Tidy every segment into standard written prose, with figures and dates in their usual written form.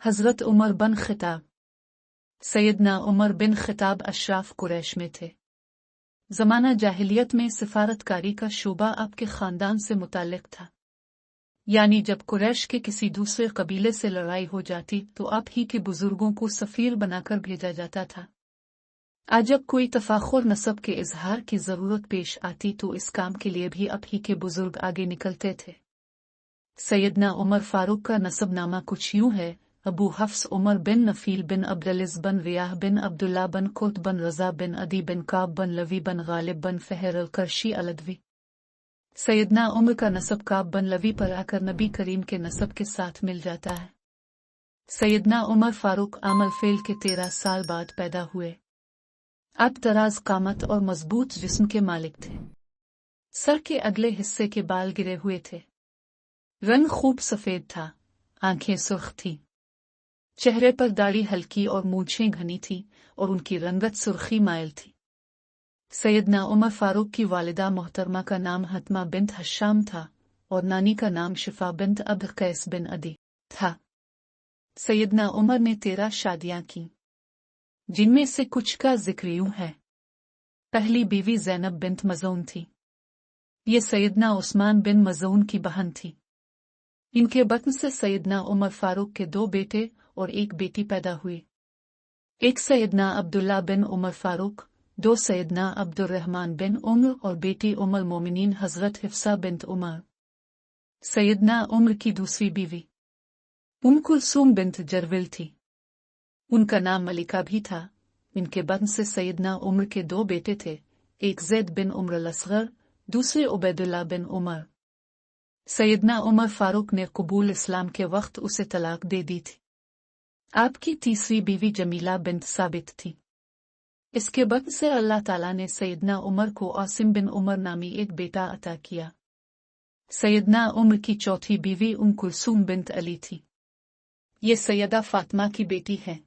हज़रत उमर बन ख़िताब। सैयदना उमर बिन ख़िताब अशराफ कुरैश में थे। ज़माना जाहिलियत में सिफारतकारी का शोबा आपके ख़ानदान से मुताल्लिक़ था, यानी जब कुरैश के किसी दूसरे कबीले से लड़ाई हो जाती तो आप ही के बुजुर्गों को सफ़ीर बनाकर भेजा जाता था। आज जब कोई तफ़ाख़ुर नसब के इजहार की ज़रूरत पेश आती तो इस काम के लिए भी आप ही के बुजुर्ग आगे निकलते थे। सैयदना उमर फ़ारूक का नसबनामा कुछ यूँ है: अबू हफ्स उमर बिन नफ़ील बिन अब्दुलिज़ बन रियाह बिन अब्दुल्ला बन कुत बन रज़ा बिन अदी बिन काब बन लवी बन गालिब बन फ़हर अल-करशी अलदवी। सैयदना उमर का नसब काब बन लवी पर आकर नबी करीम के नसब के साथ मिल जाता है। सैयदना उमर फ़ारूक आमल फ़ेल के 13 साल बाद पैदा हुए। आप दराज कामत और मजबूत जिस्म के मालिक थे। सर के अगले हिस्से के बाल गिरे हुए थे। रंग खूब सफ़ेद था, आंखें सुर्ख थीं। चेहरे पर दाढ़ी हल्की और मूंछें घनी थी और उनकी रंगत सुर्खी माइल थी। सैयदना उमर फ़ारूक की वालिदा मोहतरमा का नाम हतमा बिन्त हशाम था और नानी का नाम शिफा बिन्त अब्द कैस बिन अदी था। सैयदना उमर ने 13 शादियां की, जिनमें से कुछ का जिक्र यूं है। पहली बीवी ज़ैनब बिन्त मज़ऊन थी। ये सैयदना उस्मान बिन मज़ऊन की बहन थी। इनके बतन से सैयदना उमर फ़ारूक के 2 बेटे और 1 बेटी पैदा हुई। एक सैयदना अब्दुल्ला बिन उमर फ़ारूक, 2 सैयदना अब्दुर्रहमान बिन उमर और बेटी उम्मुल मोमिनीन हज़रत हिफ्सा बिन्त उमर। सैयदना उमर की दूसरी बीवी कुलसूम बिन्त जरविल थी। उनका नाम मलिका भी था। इनके बतन से सैयदना उमर के 2 बेटे थे, एक ज़ैद बिन उमर अल-असग़र, दूसरे उबैदुल्ला बिन उमर। सैयदना उमर फ़ारूक ने कबूल इस्लाम के वक्त उसे तलाक दे दी थी। आपकी तीसरी बीवी जमीला बिन्त साबित थी। इसके बतन से अल्लाह ताला ने सैयदना उमर को आसिम बिन उमर नामी एक बेटा अता किया। सैयदना उमर की चौथी बीवी कुलसूम बिन्त अली थी। ये सैयदा फ़ातिमा की बेटी है।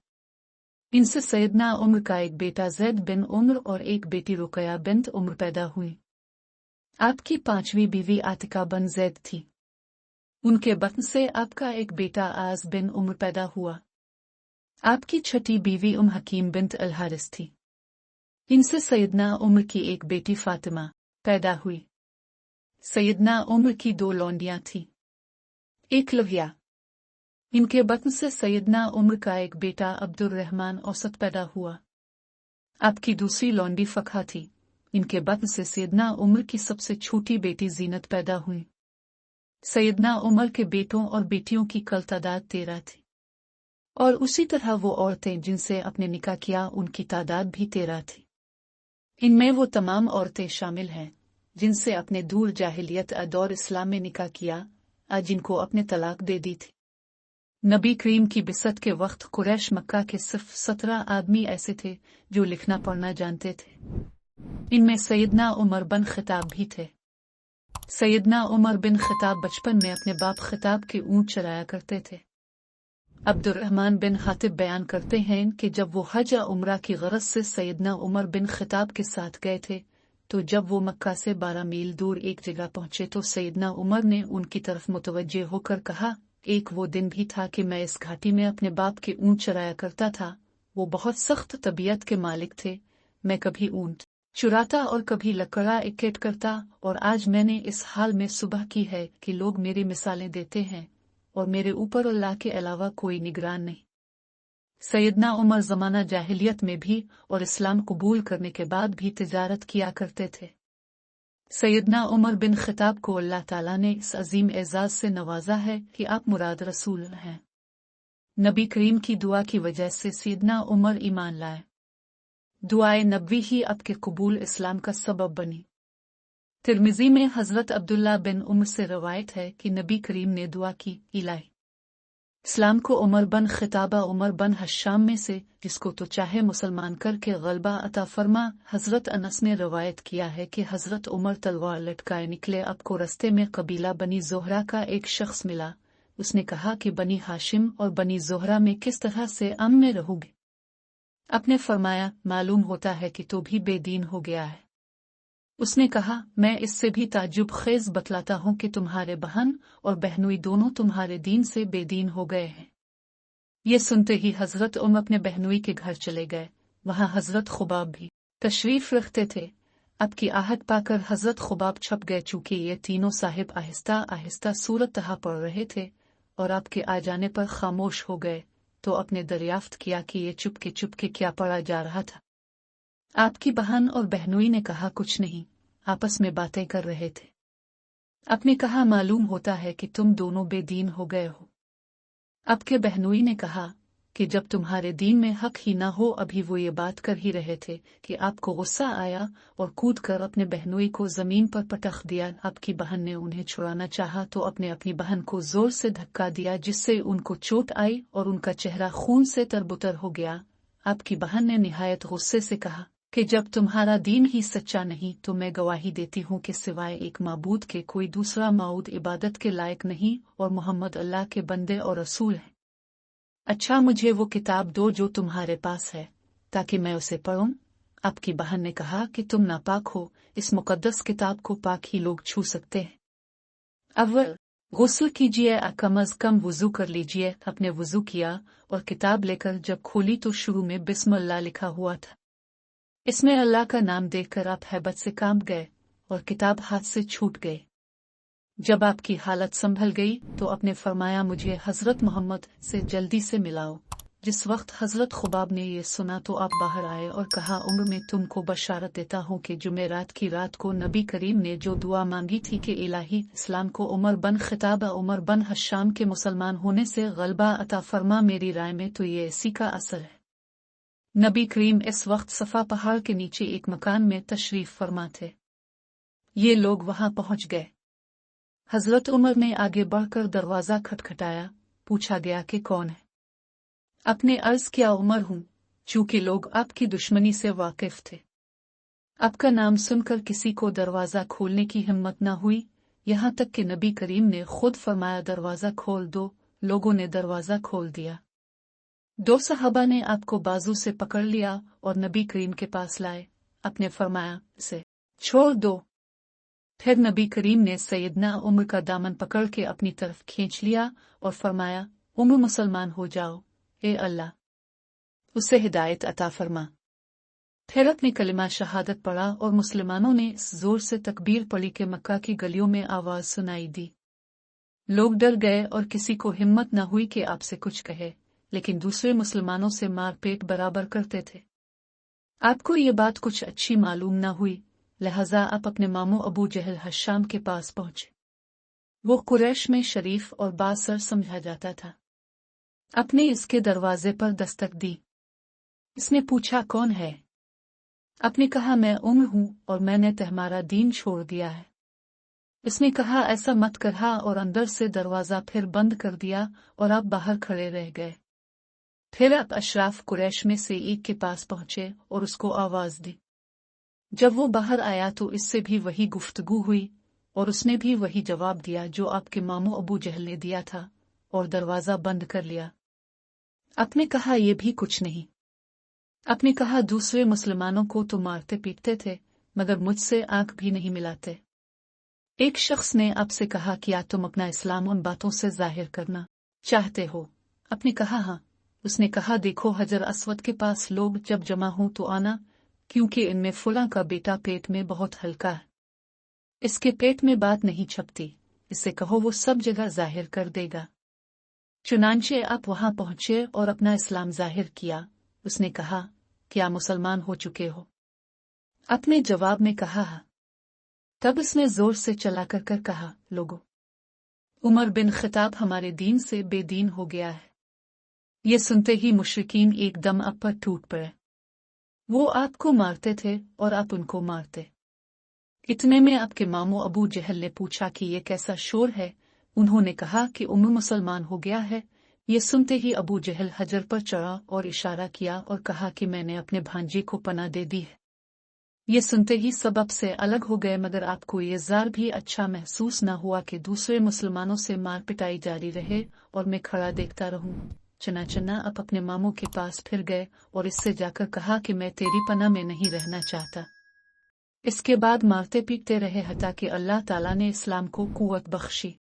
इनसे सैयदना उमर का एक बेटा ज़ैद बिन उमर और एक बेटी रुक़या बिन्त उमर पैदा हुई। आपकी 5वीं बीवी आतिका बन ज़ैद थी। उनके बतन से आपका एक बेटा आज़ बिन उमर पैदा हुआ। आपकी 6ठी बीवी हकीम बिन्त अल-हारिस थी। इनसे सैयदना उमर की एक बेटी फ़ातिमा पैदा हुई। सैयदना उमर की 2 लौंडियां थीं। एक लविया। इनके बतन से सैयदना उमर का एक बेटा अब्दुर्रहमान औसत पैदा हुआ। आपकी दूसरी लौंडी फ़खा थी। इनके बतन से सैयदना उमर की सबसे छोटी बेटी ज़ीनत पैदा हुई। सैयदना उमर के बेटों और बेटियों की कुल तादाद 13 थी। और उसी तरह वो औरतें जिनसे अपने निकाह किया उनकी तादाद भी 13 थी। इनमें वो तमाम औरतें शामिल हैं जिनसे अपने दूर जाहिलियत दौर इस्लाम में निकाह किया, जिनको अपने तलाक दे दी थी। नबी करीम की बिसत के वक्त कुरैश मक्का के सिर्फ 17 आदमी ऐसे थे जो लिखना पढ़ना जानते थे। इनमें सैयदना उमर बिन ख़िताब भी थे। सैयदना उमर बिन ख़िताब बचपन में अपने बाप ख़िताब के ऊँट चराया करते थे। अब्दुर्रहमान बिन हातिब बयान करते हैं कि जब वो हज उम्रा की गरज से सैयदना उमर बिन ख़िताब के साथ गए थे तो जब वो मक्का से 12 मील दूर एक जगह पहुंचे तो सैयदना उमर ने उनकी तरफ मुतवज्जे होकर कहा, एक वो दिन भी था कि मैं इस घाटी में अपने बाप के ऊँट चराया करता था। वो बहुत सख्त तबीयत के मालिक थे। मैं कभी ऊँट चुराता और कभी लकड़ा इकट्ठा करता, और आज मैंने इस हाल में सुबह की है कि लोग मेरी मिसालें देते हैं और मेरे ऊपर अल्लाह के अलावा कोई निगरान नहीं। सैयदना उमर ज़माना जाहिलियत में भी और इस्लाम कबूल करने के बाद भी तिजारत किया करते थे। सैयदना उमर बिन ख़िताब को अल्लाह ताला ने इस अजीम एजाज़ से नवाजा है कि आप मुराद रसूल हैं। नबी करीम की दुआ की वजह से सैयदना उमर ईमान लाए। दुआए नबवी ही आपके कबूल इस्लाम का सबब बनी। तिर्मिज़ी में हज़रत अब्दुल्ला बिन उमर से रवायत है कि नबी करीम ने दुआ की, इलाही इस्लाम को उमर बन ख़िताबा उमर बन हशाम में से जिसको तो चाहे मुसलमान करके गलबा अता फरमा। हज़रत अनस ने रवायत किया है कि हज़रत उमर तलवार लटकाए निकले। आपको रस्ते में कबीला बनी ज़ोहरा का एक शख्स मिला। उसने कहा कि बनी हाशिम और बनी ज़ोहरा में किस तरह से अमन में रहोगे? आपने फरमाया, मालूम होता है कि तो भी बेदीन हो गया है। उसने कहा, मैं इससे भी ताज्जुब खेज बतलाता हूँ कि तुम्हारे बहन और बहनोई दोनों तुम्हारे दीन से बेदीन हो गए हैं। ये सुनते ही हजरत अपने बहनोई के घर चले गए। वहां हजरत खुबाब भी तशरीफ रखते थे। अब की आहट पाकर हजरत खुबाब छप गए। चूंकि ये तीनों साहिब आहिस्ता आहिस्ता सूरत तहा पड़ रहे थे और आपके आ जाने पर खामोश हो गए, तो अपने दरियाफ्त किया कि ये चुपके क्या पड़ा जा रहा था। आपकी बहन और बहनोई ने कहा, कुछ नहीं, आपस में बातें कर रहे थे। आपने कहा, मालूम होता है कि तुम दोनों बेदीन हो गए हो। आपके बहनोई ने कहा कि जब तुम्हारे दीन में हक ही ना हो, अभी वो ये बात कर ही रहे थे कि आपको गुस्सा आया और कूद कर अपने बहनोई को जमीन पर पटक दिया। आपकी बहन ने उन्हें छुड़ाना चाहा तो अपनी बहन को जोर से धक्का दिया, जिससे उनको चोट आई और उनका चेहरा खून से तरबतर हो गया। आपकी बहन ने निहायत गुस्से से कहा कि जब तुम्हारा दीन ही सच्चा नहीं तो मैं गवाही देती हूँ कि सिवाय एक माबूद के कोई दूसरा माऊद इबादत के लायक नहीं और मोहम्मद अल्लाह के बंदे और रसूल हैं। अच्छा, मुझे वो किताब दो जो तुम्हारे पास है, ताकि मैं उसे पढ़ूं। आपकी बहन ने कहा कि तुम नापाक हो, इस मुकद्दस किताब को पाक ही लोग छू सकते हैं। अव्वल गुस्ल कीजिए, कम अज कम वुजू कर लीजिए। अपने वुजू किया और किताब लेकर जब खोली तो शुरू में बिस्मिल्लाह लिखा हुआ था। इसमें अल्लाह का नाम देखकर आप हैबत से कांप गए और किताब हाथ से छूट गई। जब आपकी हालत संभल गई तो आपने फरमाया, मुझे हजरत मोहम्मद से जल्दी से मिलाओ। जिस वक्त हजरत खुबाब ने ये सुना तो आप बाहर आए और कहा, उम्र में तुमको बशारत देता हूँ कि जुमेरात की रात को नबी करीम ने जो दुआ मांगी थी कि इलाही इस्लाम को उमर बन खिताब उमर बन हशाम के मुसलमान होने से गलबा अता फरमा, मेरी राय में तो ये इसी का असर है। नबी करीम इस वक्त सफा पहाड़ के नीचे एक मकान में तशरीफ फरमा थे। ये लोग वहां पहुंच गए। हजरत उमर ने आगे बढ़कर दरवाजा खटखटाया। पूछा गया कि कौन है। आपने अर्ज किया, उमर हूं। चूंकि लोग आपकी दुश्मनी से वाकिफ थे, आपका नाम सुनकर किसी को दरवाजा खोलने की हिम्मत न हुई, यहां तक कि नबी करीम ने खुद फरमाया, दरवाजा खोल दो। लोगों ने दरवाजा खोल दिया। दो सहाबा ने आपको बाजू से पकड़ लिया और नबी करीम के पास लाए। आपने फरमाया, इसे छोड़ दो। फिर नबी करीम ने सैयदना उमर का दामन पकड़ के अपनी तरफ खींच लिया और फरमाया, उमर मुसलमान हो जाओ, ए अल्लाह उसे हिदायत अता फरमा। फिर अपनी कलिमा शहादत पढ़ा और मुसलमानों ने इस जोर से तकबीर पढ़ी कि मक्का की गलियों में आवाज सुनाई दी। लोग डर गए और किसी को हिम्मत न हुई कि आपसे कुछ कहे, लेकिन दूसरे मुसलमानों से मारपेट बराबर करते थे। आपको ये बात कुछ अच्छी मालूम न हुई, लिहाजा आप अपने मामू अबू जहल हशाम के पास पहुंचे। वो कुरैश में शरीफ और बासर समझा जाता था। आपने इसके दरवाजे पर दस्तक दी। इसने पूछा, कौन है? आपने कहा, मैं उम्र हूं और मैंने तुम्हारा दीन छोड़ दिया है। इसने कहा, ऐसा मत कहा, और अंदर से दरवाजा फिर बंद कर दिया और आप बाहर खड़े रह गए। फिर आप अशराफ कुरैश में से एक के पास पहुंचे और उसको आवाज दी। जब वो बाहर आया तो इससे भी वही गुफ्तगू हुई और उसने भी वही जवाब दिया जो आपके मामू अबू जहल ने दिया था, और दरवाजा बंद कर लिया। आपने कहा, यह भी कुछ नहीं। आपने कहा, दूसरे मुसलमानों को तो मारते पीटते थे, मगर मुझसे आंख भी नहीं मिलाते। एक शख्स ने आपसे कहा, क्या तुम अपना इस्लाम उन बातों से जाहिर करना चाहते हो? आपने कहा, हाँ। उसने कहा, देखो, हजर अस्वद के पास लोग जब जमा हों तो आना, क्योंकि इनमें फुला का बेटा पेट में बहुत हल्का है। इसके पेट में बात नहीं छपती, इसे कहो, वो सब जगह जाहिर कर देगा। चुनांचे आप वहां पहुंचे और अपना इस्लाम जाहिर किया। उसने कहा, क्या मुसलमान हो चुके हो? आपने जवाब में कहा, हाँ। तब उसने जोर से चलाकर कहा, लोगों, उमर बिन खिताब हमारे दीन से बेदीन हो गया है। ये सुनते ही मुशरिकीन एकदम आप पर टूट पड़े। वो आपको मारते थे और आप उनको मारते। इतने में आपके मामू अबू जहल ने पूछा कि ये कैसा शोर है? उन्होंने कहा कि उमर मुसलमान हो गया है। ये सुनते ही अबू जहल हजर पर चढ़ा और इशारा किया और कहा कि मैंने अपने भांजे को पनाह दे दी है। ये सुनते ही सबब से अलग हो गए, मगर आपको ये जार भी अच्छा महसूस न हुआ कि दूसरे मुसलमानों से मार पिटाई जारी रहे और मैं खड़ा देखता रहूं। चना आप अपने मामू के पास फिर गए और इससे जाकर कहा कि मैं तेरी पनाह में नहीं रहना चाहता। इसके बाद मारते पीटते रहे हता कि अल्लाह ताला ने इस्लाम को कुव्वत बख्शी।